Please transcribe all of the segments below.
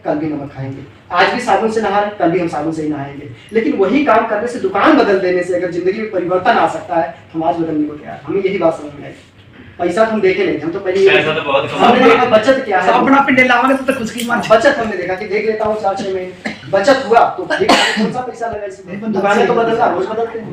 कल भी नमक खाएंगे, आज भी साबुन से नहा रहे, कल भी हम साबुन से ही नहाएंगे। लेकिन वही काम करने से, दुकान बदल देने से अगर जिंदगी में परिवर्तन आ सकता है, हम आज बदलने को तैयार। हमें यही बात समझ में आई। पैसा तो हम देखे नहीं, हम तो पहले हमने देखा बचत क्या है। अपना पिंडे लावांगे तो कुछ की मान बचत हमने देखा कि देख लेता हूँ 4-6 महीने बचत हुआ तो ठीक है, कौन सा पैसा लगा इसमें। दुकानें तो बदलना, रोज बदलते हैं।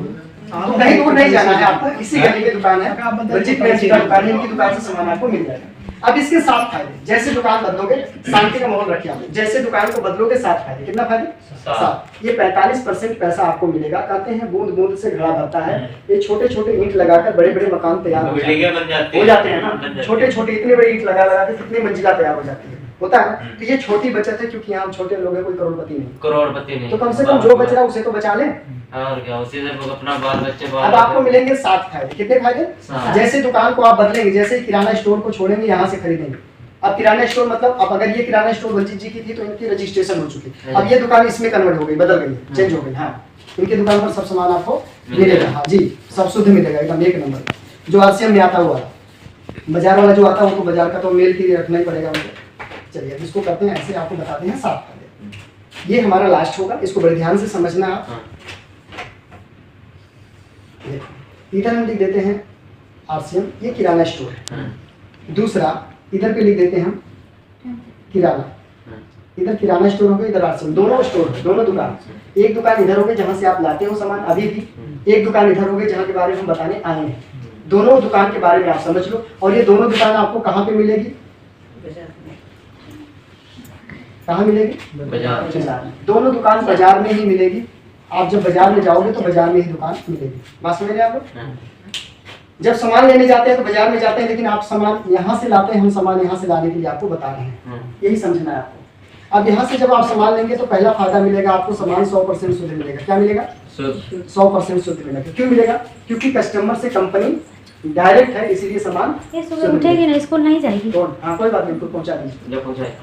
तो कहीं दूर नहीं जाना है आपको, इसी गली में दुकान है, बलजीत पेंट्स की दुकान है, इनकी दुकान से सामान आपको मिल जाएगा। अब इसके 7 फायदे, जैसे दुकान बदलोगे, शांति का माहौल रखिए आपने, जैसे दुकान को बदलोगे 7 फायदे। कितना फायदे? 7। ये 45% पैसा आपको मिलेगा। कहते हैं बूंद बूंद से घड़ा भरता है। ये छोटे छोटे ईंट लगाकर बड़े बड़े मकान तैयार हो जाते हैं ना। छोटे छोटे इतने बड़े ईंट लगा लगा के कितनी मंजिला तैयार हो जाती है, होता है ना। तो ये छोटी बचत है, क्योंकि यहाँ छोटे लोग हैं, कोई करोड़पति नहीं। तो कम से कम जो बच रहा है उसे तो बचा लें, और क्या, उसी से अपना बाल बच्चे। अब आपको मिलेंगे 7 फायदे। कितने फायदे? जैसे दुकान को आप बदलेंगे, जैसे किराना स्टोर को छोड़ेंगे, यहाँ से खरीदेंगे। अब किराना स्टोर मतलब, अब अगर ये किराना स्टोर बलजीत जी की थी तो इनकी रजिस्ट्रेशन हो चुकी, अब ये दुकान इसमें कन्वर्ट हो गई, बदल गई, चेंज हो गई। हाँ, इनकी दुकान पर सब सामान आपको मिलेगा। हाँ जी, सब शुद्ध मिलेगा, एकदम 1 नंबर। जो आरसीएम में आता हुआ, बाजार वाला जो आता है, उनको बाजार का तो मेल के लिए रखना ही पड़ेगा उनको। चलिए, अब इसको करते हैं ऐसे, आपको बताते हैं 7 फायदे। ये हमारा लास्ट होगा, इसको बड़े ध्यान से समझना आप। इधर हम लिख देते हैं आरसीएम, ये किराना स्टोर है। दूसरा इधर पे लिख देते हैं हम किराना, इधर किराना स्टोर हो गया, इधर आरसीएम। दोनों स्टोर, दोनों दुकान। एक दुकान इधर हो गई जहाँ से आप लाते हो सामान अभी भी, एक दुकान इधर हो गई जहाँ के बारे में हम बताने आए हैं। दोनों दुकान के बारे में आप समझ लो। और ये दोनों दुकान आपको कहाँ पे मिलेगी? कहाँ मिलेगी? बाजार। दोनों दुकान बाजार में ही मिलेगी। आप जब बाजार में जाओगे तो बाजार में ही दुकान मिलेगी। बात समझ रहे हैं आप? जब सामान लेने जाते हैं तो बाजार में जाते हैं, लेकिन आप सामान यहाँ से लाते हैं, हम सामान यहाँ से लाने के लिए आपको बता रहे हैं, यही समझना है आपको। अब यहाँ से जब आप सामान लेंगे तो पहला फायदा मिलेगा आपको, सामान 100% शुद्ध मिलेगा। क्या मिलेगा? 100% शुद्ध मिलेगा। क्यों मिलेगा? क्योंकि कस्टमर से कंपनी डायरेक्ट है, इसीलिए सामान उठेगी ना, स्कूल नहीं जाएगी। हाँ, कोई बात नहीं, उनको पहुँचा दीजिए।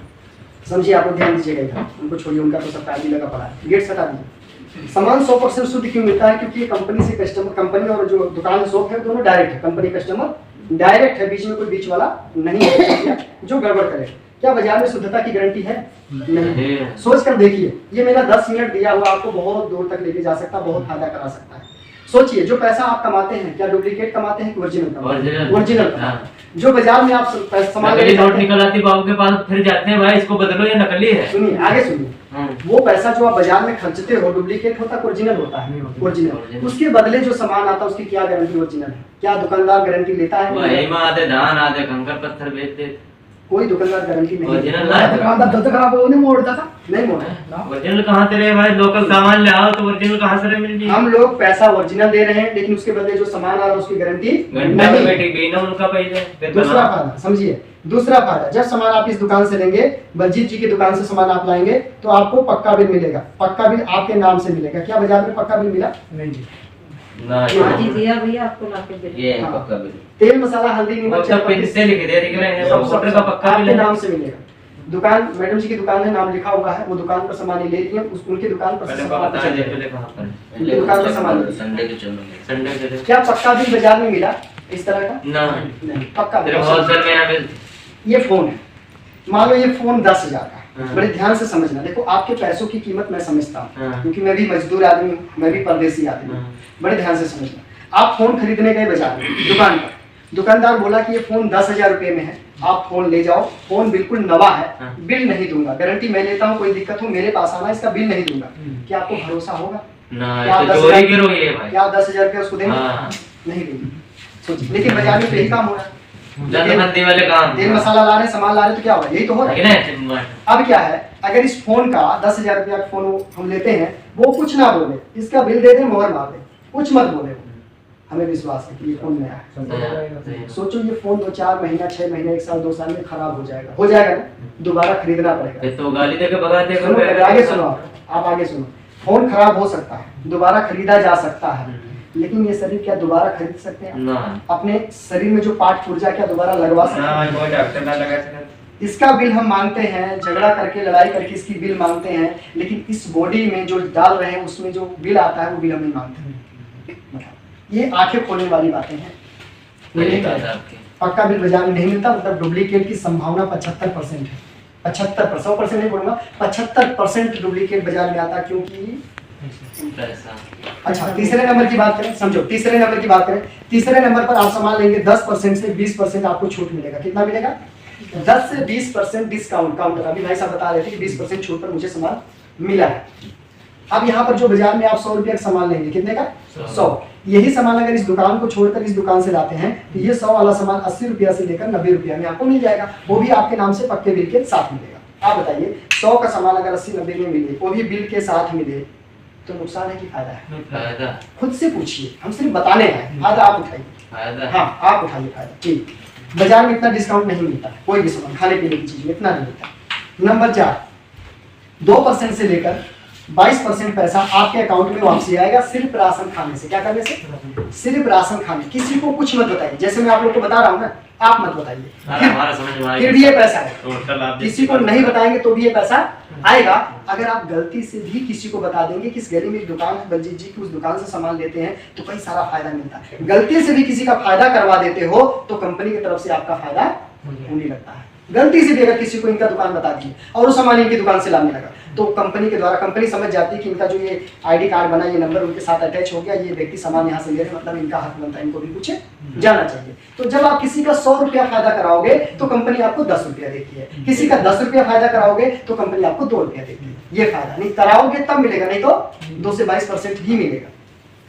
समझिए, आप लोग ध्यान दीजिएगा इधर, उनको छोड़िए, उनका तो सब टाइम लगा पड़ा है। गेट हटा दीजिए। सामान 100% शुद्ध क्यों मिलता है? क्योंकि ये कंपनी से कस्टमर, कंपनी और जो दुकान शॉप है दोनों डायरेक्ट है, कंपनी कस्टमर डायरेक्ट है, बीच में कोई बीच वाला नहीं है जो गड़बड़ करे। क्या बाजार में शुद्धता की गारंटी है? नहीं। सोच कर देखिए, ये मेरा 10 मिनट दिया हुआ आपको बहुत दूर तक लेके जा सकता है, बहुत फायदा करा सकता है। सोचिए, जो पैसा आप कमाते हैं, क्या डुप्लीकेट कमाते हैं कि ओरिजिनल कमाते हैं? ओरिजिनल कमाते हैं। जो बाजार में आप सामान नोट निकल आती बाबू के पास, फिर जाते हैं भाई इसको बदलो, ये नकली है। सुनिए, आगे सुनिए। वो पैसा जो आप बाजार में खर्चते हो, डुप्लीकेट होता है, ओरिजिनल होता है? ओरिजिनल। उसके बदले जो सामान आता है उसकी क्या गारंटी ओरिजिनल है? क्या दुकानदार गारंटी लेता है? वही में आधे धान आधे कंकर पत्थर बेच देते। कोई दुकानदार गारंटी नहीं। ओरिजिनल दुकानदार दर्द खराब हो, नहीं मोड़ता था, नहीं मोड़ा। ओरिजिनल कहाँ से रहे भाई? लोकल सामान ले आओ तो ओरिजिनल कहाँ से मिल जाए? हम लोग पैसा ओरिजिनल दे रहे हैं, लेकिन उसके बदले जो सामान आ रहा है उसकी गारंटी नहीं। उनका पैसे। दूसरा फायदा समझिए, दूसरा फायदा, जब सामान आप इस दुकान से लेंगे, बलजीत जी की दुकान से सामान आप लाएंगे तो आपको पक्का बिल मिलेगा। पक्का बिल आपके नाम से मिलेगा। क्या बाजार में पक्का बिल मिला? नहीं जी। दिया भैया आपको लाके बिल। ये है पक्का बिल। तेल मसाला हल्दी नमक से लिखे दे रहे हैं, सब ऑर्डर का पक्का बिल आपके नाम से मिलेगा। दुकान मैडम जी की दुकान है, नाम लिखा हुआ है, वो दुकान पर सामान ले लिए, उनकी दुकान पर संडे के चलो। क्या पक्का बिल बाजार में मिला इस तरह का? नहीं, पक्का बिल। ये फोन है, मान लो ये फोन 10,000 का, बड़े ध्यान से समझना। देखो, आपके पैसों की कीमत मैं समझता हूँ, क्योंकि मैं भी मजदूर आदमी हूँ, मैं भी परदेसी आदमी हूँ। बड़े ध्यान से समझना। आप फोन खरीदने गए बाजार में, दुकान पर, दुकानदार बोला कि ये फोन 10,000 रुपए में है, आप फोन ले जाओ। फोन बिल्कुल नवा है, बिल नहीं दूंगा, गारंटी मैं लेता हूँ, कोई दिक्कत हो मेरे पास आना, इसका बिल नहीं दूंगा। क्या आपको भरोसा होगा? क्या 10,000 रुपया उसको देंगे? नहीं देंगे। सोचिए, लेकिन बाजार में यही काम हो रहा है। वाले काम, तेल मसाला ला रहे, सामान ला रहे, तो क्या होगा? यही तो हो रहा है। अब क्या है, अगर इस फोन का 10,000 रुपया का फोन हम लेते हैं, वो कुछ ना बोले, इसका बिल दे दे, मोहर मार दे, कुछ मत बोले, हमें विश्वास है कि ये फोन नया है। सोचो, ये फोन 2-4 महीना, 6 महीना, 1 साल, 2 साल में खराब हो जाएगा ना, दोबारा खरीदना पड़ेगा। तो गाली देके भगा देगा। आगे सुनो, आप आगे सुनो। फोन खराब हो सकता है, दोबारा खरीदा जा सकता है, लेकिन ये शरीर क्या दोबारा खरीद सकते हैं? अपने शरीर में जो पार्ट पुर्जा क्या दोबारा लगवा सकते हैं? इसका बिल हम मांगते हैं, झगड़ा करके, लड़ाई करके इसकी बिल मांगते हैं, लेकिन इस बॉडी में जो डाल रहे हैं उसमें जो बिल आता है वो बिल हम नहीं मांगते हैं। ये आंखें खोलने वाली बातें हैं। पक्का बिल बाजार में नहीं मिलता, मतलब डुप्लीकेट की संभावना 75% है। 75%, 100% नहीं बोलूंगा, 75% डुप्लीकेट बाजार में आता है, क्योंकि पैसा अच्छा तीसरे नंबर की बात करें, समझो तीसरे नंबर की बात करें, तीसरे नंबर पर आप सामान लेंगे 10% से 20% आपको छूट मिलेगा। कितना मिलेगा? 10 से 20% डिस्काउंट। काउंटर अभी भाई साहब बता रहे थे कि 20% छूट पर मुझे सामान मिला है। अब यहाँ पर जो बाजार में आप 100 रुपया का सामान लेंगे, कितने का? 100। यही सामान अगर इस दुकान को छोड़कर इस दुकान से लाते हैं तो ये 100 वाला सामान 80 रुपया से लेकर 90 रुपया में आपको मिल जाएगा, वो भी आपके नाम से पक्के बिल के साथ मिलेगा। आप बताइए 100 का सामान अगर 80-90 में मिले, वो भी बिल के साथ मिले, तो नुकसान है कि फायदा है? फायदा। खुद से पूछिए, हम सिर्फ बताने हैं। फायदा आप उठाइए, फायदा। हाँ आप उठाइए फायदा। ठीक, बाजार में इतना डिस्काउंट नहीं मिलता, कोई भी सामान खाने पीने की चीज में इतना नहीं मिलता। नंबर 4, 2% से लेकर 22% पैसा आपके अकाउंट में वापसी आएगा, सिर्फ राशन खाने से। क्या करने से? सिर्फ राशन खाने। किसी को कुछ मत बताइए, जैसे मैं आप लोग को बता रहा हूँ ना, आप मत बताइए, हमारा समझ में फिर भी ये पैसा है। टोटल आप किसी को नहीं बताएंगे तो भी ये पैसा आएगा। अगर आप गलती से भी किसी को बता देंगे कि इस गली में एक दुकान है बलजीत जी की, उस दुकान से सामान लेते हैं, तो कई सारा फायदा मिलता है। गलती से भी किसी का फायदा करवा देते हो तो कंपनी की तरफ से आपका फायदा होने लगता है। गलती से भी अगर किसी को इनका दुकान बता दिए और वो सामान इनकी दुकान से लाने लगा, तो कंपनी के द्वारा कंपनी समझ जाती है कि इनका जो ये आईडी कार्ड बना, ये नंबर उनके साथ अटैच हो गया, ये व्यक्ति सामान यहाँ से ले रहे हैं, मतलब इनका हक बनता है, इनको भी कुछ जाना चाहिए। तो जब आप किसी का 100 रुपया फायदा कराओगे तो कंपनी आपको 10 रुपया देती है, किसी का 10 रुपया फायदा कराओगे तो कंपनी आपको 2 रुपया देती है। ये फायदा नहीं कराओगे तब मिलेगा, नहीं तो 2 से 22% ही मिलेगा।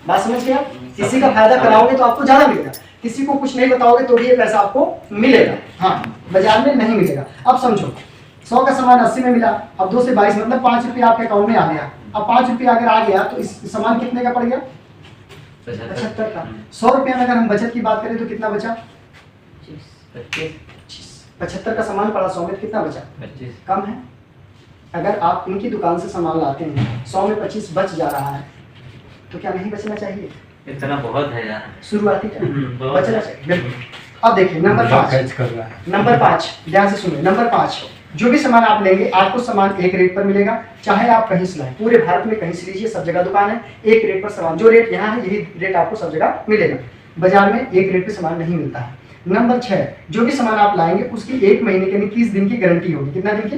बात समझ गए आप? किसी का फायदा कराओगे तो आपको ज्यादा मिलेगा, किसी को कुछ नहीं बताओगे तो भी ये पैसा आपको मिलेगा। हाँ, बाजार में नहीं मिलेगा। अब समझो 100 का सामान 80 में मिला, अब 2 से 22 मतलब 5 रुपया आपके अकाउंट में आ गया। अब 5 रुपया अगर आ गया तो इस सामान कितने का पड़ गया? 75 का। 100 रुपया में अगर हम बचत की बात करें तो कितना बचा? 75 का सामान पड़ा, 100 में कितना बचा? 25। कम है। अगर आप इनकी दुकान से सामान लाते हैं, 100 में 25 बच जा रहा है, तो क्या नहीं बचना चाहिए? इतना बहुत है यार, शुरुआती टाइम बहुत बचना चाहिए, बिल्कुल। अब देखिए नंबर 5, नंबर 5 ध्यान से सुनिए। नंबर 5, जो भी सामान आप लेंगे आपको सामान एक रेट पर मिलेगा, चाहे आप कहीं से लाएं। पूरे भारत में कहीं से लीजिए, सब जगह दुकान है, एक रेट पर सामान। जो रेट यहाँ है यही रेट आपको सब जगह मिलेगा। बाजार में एक रेट पे सामान नहीं मिलता है। नंबर 6, जो भी सामान आप लाएंगे उसकी 1 महीने के 30 दिन की गारंटी होगी। कितना दिन की?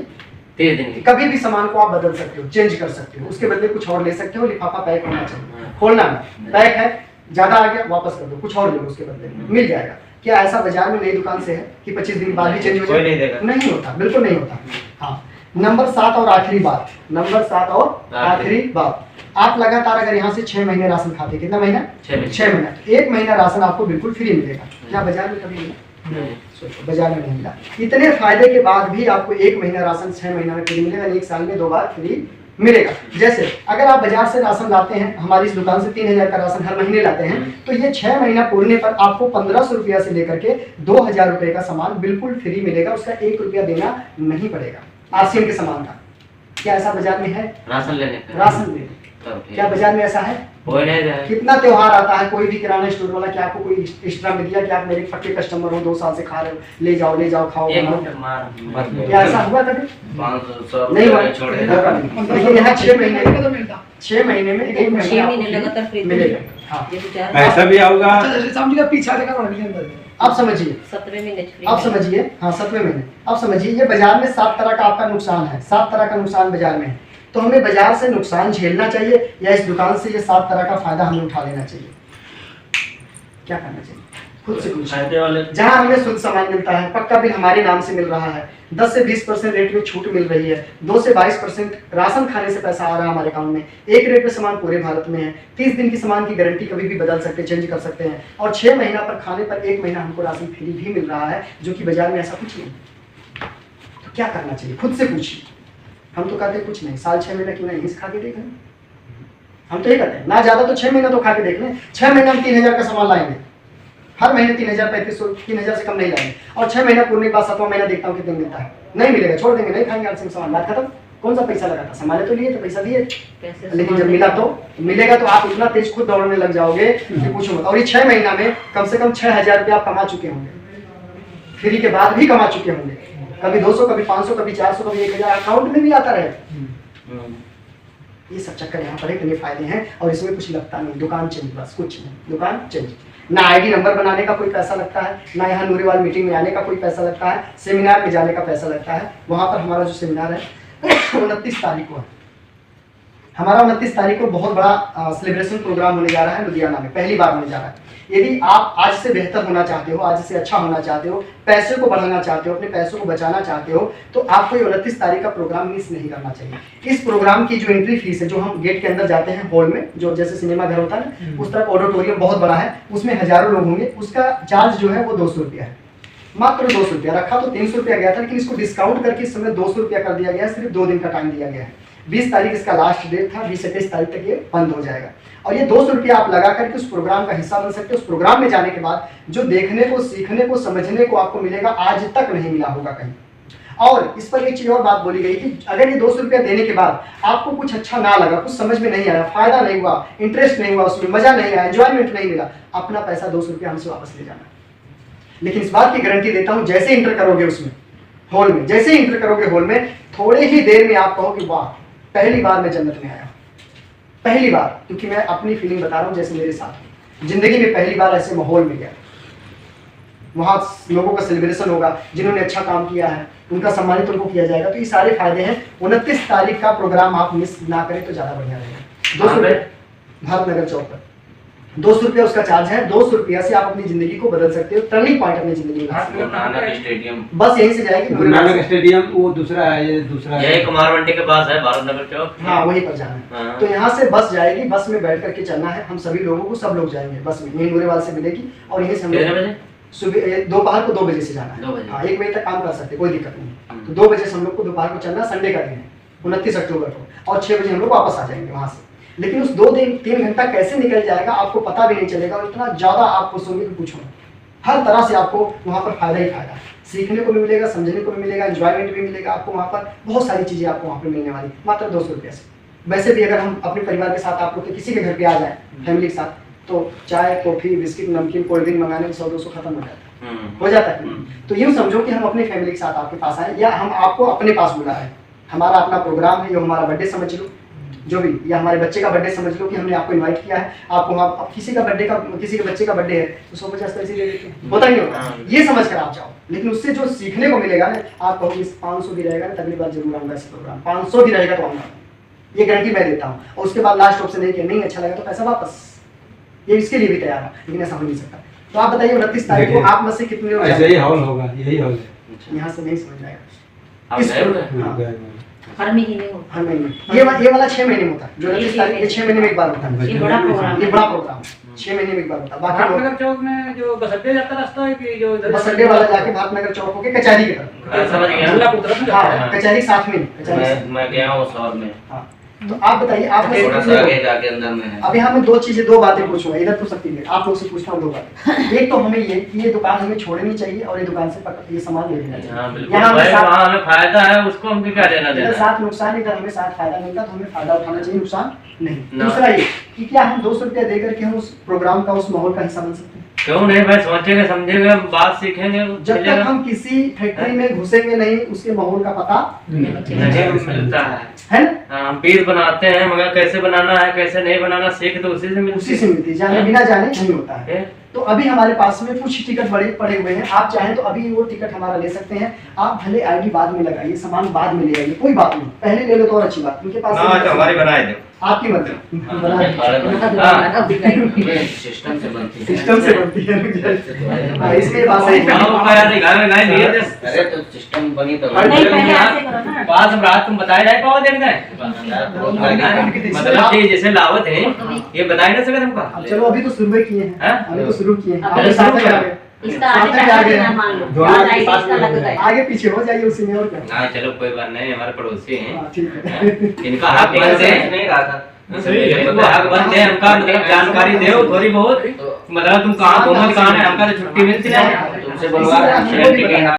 30 दिन की। कभी भी सामान को आप बदल सकते हो, चेंज कर सकते हो, उसके बदले कुछ और ले सकते हो। लिफाफा पैक होना चाहिए, खोलना नहीं। पैक है, ज्यादा आ गया वापस कर दो, कुछ और ले लो, उसके बदले मिल जाएगा। क्या ऐसा बाजार में नई दुकान से है कि 25 दिन बाद भी चेंज हो कोई नहीं जाए? देगा। नहीं होता, बिल्कुल नहीं होता। हाँ, नंबर 7 और आखिरी बात, नंबर 7 और आखिरी बात, आप लगातार अगर यहाँ से 6 महीने राशन खाते, कितना महीना? 6 महीना, तो 1 महीना राशन आपको बिल्कुल फ्री मिलेगा। क्या बाजार में कभी मिला? सोचो, बाजार में नहीं मिला। इतने फायदे के बाद भी आपको 1 महीना राशन 6 महीना में फ्री मिलेगा, 1 साल में 2 बार फ्री मिलेगा। जैसे अगर आप बाजार से राशन लाते हैं, हमारी इस दुकान से 3000 का राशन हर महीने लाते हैं, तो ये 6 महीना पूरने पर आपको 1500 रुपया से लेकर के 2000 रुपए का सामान बिल्कुल फ्री मिलेगा, उसका 1 रुपया देना नहीं पड़ेगा आरसीएम के सामान का। क्या ऐसा बाजार में है? राशन लेने पे राशन लेने क्या बाजार में ऐसा है? कोई नहीं जाए। कितना त्योहार आता है, कोई भी किराना स्टोर वाला क्या आपको कोई एक्स्ट्रा में दिया कि आप मेरे पक्के कस्टमर हो, 2 साल से खा रहे हो, ले जाओ खाओ एक बनाओ? मिनट मार क्या ऐसा हुआ कभी? 500 नहीं हुआ। छोड़े। लेकिन यहाँ 6 महीने तो मिलता। 6 महीने में 1 महीने 6 आपको महीने लगातार फ्री मिलेगा। हाँ, ये बेचारा ऐसा भी होगा। अच्छा, जैसे समझिए पीछा जगह बढ़ गई अंदर। आप समझिए, 17वें महीने फ्री। आप समझिए, हाँ 7वें महीने। आप समझिए ये बाजार में 7 तरह का आपका नुकसान है, 7 तरह का नुकसान बाजार में है। तो हमें बाजार से नुकसान झेलना चाहिए या इस दुकान से ये 7 तरह का फायदा हमें उठा लेना चाहिए? क्या करना चाहिए? खुद से पूछिए। फायदे वाले जहाँ हमें शुद्ध सामान मिलता है, पक्का बिल हमारे नाम से मिल रहा है, 10 से 20% रेट में छूट मिल रही है, 2 से 22% राशन खाने से पैसा आ रहा है हमारे अकाउंट में, एक रेट पे सामान पूरे भारत में है, 30 दिन की सामान की गारंटी कभी भी बदल सकते, चेंज कर सकते हैं, और 6 महीना पर खाने पर 1 महीना हमको राशन फ्री भी मिल रहा है, जो कि बाजार में ऐसा कुछ नहीं। तो क्या करना चाहिए? खुद से पूछिए। हम तो कहते कुछ नहीं, साल 6 महीना क्यों नहीं खा के देख लें। हम तो ये कहते हैं ना, ज्यादा तो 6 महीना तो खा के देख लें। 6 महीना हम 3000 का सामान लाएंगे, हर महीने 3000, 3500, 3000 से कम नहीं लाएंगे, और 6 महीना पूरे के बाद 7वां महीना देखता हूँ कितने मिलता है, नहीं मिलेगा, छोड़ देंगे, नहीं खाएंगे आरसीएम सामान, बात खत्म। कौन सा पैसा लगा था? सामान तो लिए तो पैसा दिए, लेकिन जब मिला तो मिलेगा, तो आप इतना तेज खुद दौड़ने लग जाओगे कि पूछो मत। और ये 6 महीना में कम से कम 6000 रुपया आप कमा चुके होंगे, फ्री के बाद भी कमा चुके होंगे, कभी 200, कभी 500, कभी 400, कभी 1000 अकाउंट में भी आता रहे। ये सब चक्कर यहाँ पर इतने फायदे हैं, और इसमें कुछ लगता नहीं, दुकान चेंज, बस कुछ नहीं, दुकान चेंज। ना आईडी नंबर बनाने का कोई पैसा लगता है, ना यहाँ नूरेवाल मीटिंग में आने का कोई पैसा लगता है, सेमिनार में जाने का पैसा लगता है। वहाँ पर हमारा जो सेमिनार है 29 तारीख को है। हमारा 29 तारीख को बहुत बड़ा सेलिब्रेशन प्रोग्राम होने जा रहा है लुधियाना में, पहली बार होने जा रहा है। यदि आप आज से बेहतर होना चाहते हो, आज से अच्छा होना चाहते हो, पैसे को बढ़ाना चाहते हो, अपने पैसों को बचाना चाहते हो, तो आपको ये 29 तारीख का प्रोग्राम मिस नहीं करना चाहिए। इस प्रोग्राम की जो एंट्री फीस है, जो हम गेट के अंदर जाते हैं हॉल में, जो जैसे सिनेमा घर होता है ना, उस तरफ ऑडिटोरियम बहुत बड़ा है, उसमें हजारों लोग होंगे, उसका चार्ज जो है वो 200 रुपया है, मात्र 200 रुपया। रखा तो 300 रुपया गया था, लेकिन इसको डिस्काउंट करके इस समय 200 रुपया कर दिया गया। सिर्फ 2 दिन का टाइम दिया गया है। 20 तारीख इसका लास्ट डेट था, 20 से 23 तारीख तक ये बंद हो जाएगा। और ये 200 रुपया आप लगा करके उस प्रोग्राम का हिस्सा बन सकते हो। उस प्रोग्राम में जाने के बाद जो देखने को, सीखने को, समझने को आपको मिलेगा, आज तक नहीं मिला होगा कहीं। और इस पर एक चीज और बात बोली गई कि अगर ये 200 रुपया देने के बाद आपको कुछ अच्छा ना लगा, कुछ समझ में नहीं आया, फायदा नहीं हुआ, इंटरेस्ट नहीं हुआ, उसमें मजा नहीं आया, एंजॉयमेंट नहीं मिला, अपना पैसा 200 रुपया हमसे वापस ले जाना। लेकिन इस बात की गारंटी देता हूं, जैसे इंटर करोगे उसमें हॉल में, जैसे ही इंटर करोगे हॉल में, थोड़े ही देर में आप कहोगे वाह, पहली बार मैं जन्नत में आया। पहली बार, क्योंकि मैं अपनी फीलिंग बता रहा हूँ, जैसे मेरे साथ जिंदगी में पहली बार ऐसे माहौल में गया। वहाँ लोगों का सेलिब्रेशन होगा, जिन्होंने अच्छा काम किया है उनका सम्मानित उनको किया जाएगा। तो ये सारे फायदे हैं। 29 तारीख का प्रोग्राम आप मिस ना करें तो ज्यादा बढ़िया रहेगा। 200 रुपये भारत नगर चौक पर 200 रुपया उसका चार्ज है। 200 रुपया से आप अपनी जिंदगी को बदल सकते हो, टर्निंग पॉइंट अपनी जिंदगी में ला सकते हो। नानक स्टेडियम, बस यहीं से जाएगी गुरु नानक स्टेडियम, वो दूसरा है, ये दूसरा यही कुमार मंडी के पास है, भारत नगर चौक। हाँ, वहीं पर जाना है। हाँ। तो यहाँ से बस जाएगी, बस में बैठ करके चलना है। हम सभी लोगों को, सब लोग जाएंगे बस में, यहीं नूरेवाल से मिलेगी। और यहीं से हम कितने बजे? सुबह दोपहर को 2 बजे से जाना 2 है। बजे। हाँ, 1 बजे तक काम कर सकते, कोई दिक्कत नहीं। तो 2 बजे से हम लोग को दोपहर को चलना, संडे का दिन है 29 अक्टूबर को, और 6 बजे हम लोग वापस आ जाएंगे वहाँ से। लेकिन उस 2-3 घंटा कैसे निकल जाएगा आपको पता भी नहीं चलेगा, और इतना ज़्यादा आप खुशोंगे कि पूछो मत। हर तरह से आपको वहाँ पर फायदा ही फायदा, सीखने को भी मिलेगा, समझने को भी मिलेगा, एंजॉयमेंट भी मिलेगा आपको। वहाँ पर बहुत सारी चीज़ें आपको वहाँ पर मिलने वाली, मात्र 200 रुपये से। वैसे भी अगर हम अपने परिवार के साथ आप लोग के किसी के घर पे आ जाए फैमिली के साथ, तो चाय, कॉफी, बिस्किट, नमकीन, कोल्ड ड्रिंक मंगाने में 100-200 खत्म हो जाता है। तो यूँ समझो कि हम अपने फैमिली के साथ आपके पास आए, या हम आपको अपने पास बुला रहे हैं। हमारा अपना प्रोग्राम है, ये हमारा बर्थडे समझ लो, जो भी, या हमारे बच्चे का बर्थडे समझ लो कि हमने आपको इनवाइट किया है। आपको अब किसी का बर्थडे का, किसी के बच्चे का बर्थडे है तो 150 पैसे दे देते हैं, होता नहीं होता, ये समझ कर आप जाओ। लेकिन उससे जो सीखने को मिलेगा ना, आप कहोगे 500 भी रहेगा ना, अगली बार जरूर आऊंगा इस प्रोग्राम, 500 भी रहेगा तो आऊंगा, ये गारंटी मैं देता हूँ। और उसके बाद लास्ट ऑप्शन है कि नहीं अच्छा लगा तो पैसा वापस, ये इसके लिए भी तैयार है, लेकिन ऐसा हो नहीं सकता। तो आप बताइए 29 तारीख को आप में से कितने लोग ऐसे ही हॉल होगा, यही हॉल है। यहाँ से नहीं समझ आएगा आप गए हुए? हाँ। हर महीने होता हर महीने ये वाला 6 महीने में होता है, जो 29 तारीख, ये 6 महीने में एक बार होता है। ये बड़ा प्रोग्राम ये बड़ा प्रोग्राम 6 महीने में एक बार होता है। बाकी भारत नगर चौक में जो बस अड्डे जाता रास्ता है कि जो इधर बस अड्डे वाला जाके भारत नगर चौक होके कचहरी की तरफ, समझ गया। झूलापुर तरफ में जाता है। हाँ, कचहरी साथ में, कचहरी साथ मैं गया हूँ शहर में, में। हाँ, तो आप बताइए, आप में से थोड़ा कितने सा लोग- आगे जाके अंदर में है। अभी हमें 2 बातें पूछूंगा, इधर तो सकती है, आप लोग से पूछता हूँ 2 बातें। एक तो हमें ये दुकान हमें छोड़नी चाहिए, और ये दुकान से ये सामान ले लेना चाहिए। हाँ बिल्कुल यहाँ हमें भाई, साथ- वहाँ हमें फायदा है, उसको हमको क्या देना इधर देना। साथ नुकसान, इधर हमें साथ फायदा मिलता, तो हमें फायदा उठाना चाहिए, नुकसान नहीं। ना। दूसरा ये कि क्या हम 200 रुपया देकर के हम उस प्रोग्राम का, उस माहौल का हिस्सा बन सकते हैं? क्यों नहीं भाई, सोचेंगे समझेंगे, बात सीखेंगे, जब तक हम किसी फैक्ट्री में घुसेंगे नहीं, उसके माहौल का पता नहीं मिलता है ना, हाँ, हम पीस बनाते हैं, मगर कैसे बनाना है, कैसे नहीं बनाना, सीख तो उसी से मिलती उसी से मिलती है, जाने बिना जाने नहीं होता है। है। तो अभी हमारे पास में कुछ टिकट पड़े हुए हैं, आप चाहें तो अभी वो टिकट हमारा ले सकते हैं। आप भले आईडी बाद में लगाइए, सामान बाद में ले आइए, कोई बात नहीं, पहले ले लो तो और अच्छी बात। उनके पास हमारी बनाए दे, आपकी मर्जी, सिस्टम से बनती है। सिस्टम से बनती है। हाँ, इसके पास हाँ, वो कह रहे थे, घर में नहीं लिए थे। अरे तो सिस्टम बनी तो नहीं, पहले ऐसे करो ना। बात हम रात तुम बताए नहीं पाओ देखना है, मतलब कि जैसे लावत है ये बताए ना सके तुमको। अब चलो, अभी तो शुरू किए हैं, हाँ? अभी तो शुरू किए हैं, अब आप शुरू साथ में करो। आ गए। इसका साथ आगे में आ जाके गए ना हैं। मान लो दोनों आज आईडी साथ इसका में लग जाएगा। आगे पीछे हो जाइए उसी में, और क्या। हाँ चलो कोई बात नहीं, हमारे पड़ोसी हैं, हाँ, ठीक है। इनका हक बनते हैं, नहीं रहा था हक बनते हैं हमका, मतलब जानकारी दो थोड़ी बहुत, मतलब तुम कहाँ घूमत कहाँ है, हमका तो छुट्टी मिलती है तुमसे इसी तरह हम लोग भी